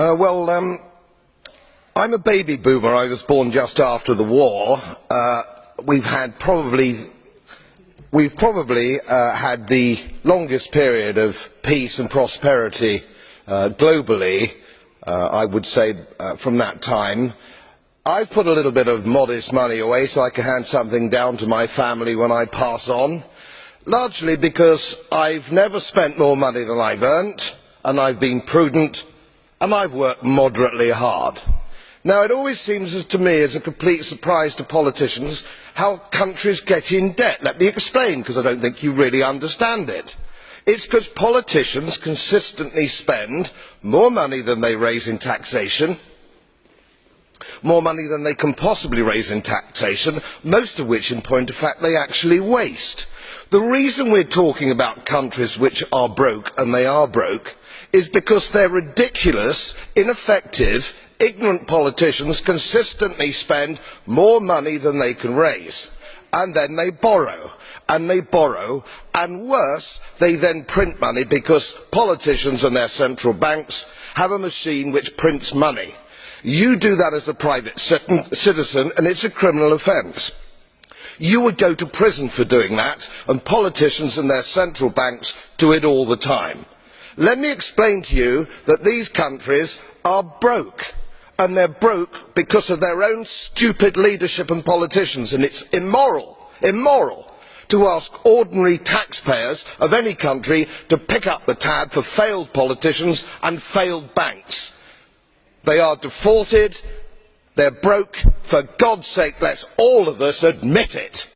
I'm a baby boomer. I was born just after the war. We've probably had the longest period of peace and prosperity globally, I would say, from that time. I've put a little bit of modest money away so I can hand something down to my family when I pass on, largely because I've never spent more money than I've earned, and I've been prudent, and I've worked moderately hard. Now, it always seems to me as a complete surprise to politicians how countries get in debt. Let me explain, because I don't think you really understand it. It's because politicians consistently spend more money than they raise in taxation, more money than they can possibly raise in taxation, most of which, in point of fact, they actually waste. The reason we're talking about countries which are broke, and they are broke, is because their ridiculous, ineffective, ignorant politicians consistently spend more money than they can raise, and then they borrow, and worse, they then print money, because politicians and their central banks have a machine which prints money. You do that as a private citizen, and it's a criminal offence. You would go to prison for doing that, and politicians and their central banks do it all the time. Let me explain to you that these countries are broke, and they're broke because of their own stupid leadership and politicians, and it's immoral to ask ordinary taxpayers of any country to pick up the tab for failed politicians and failed banks. They are defaulted, they're broke. For God's sake, let's all of us admit it.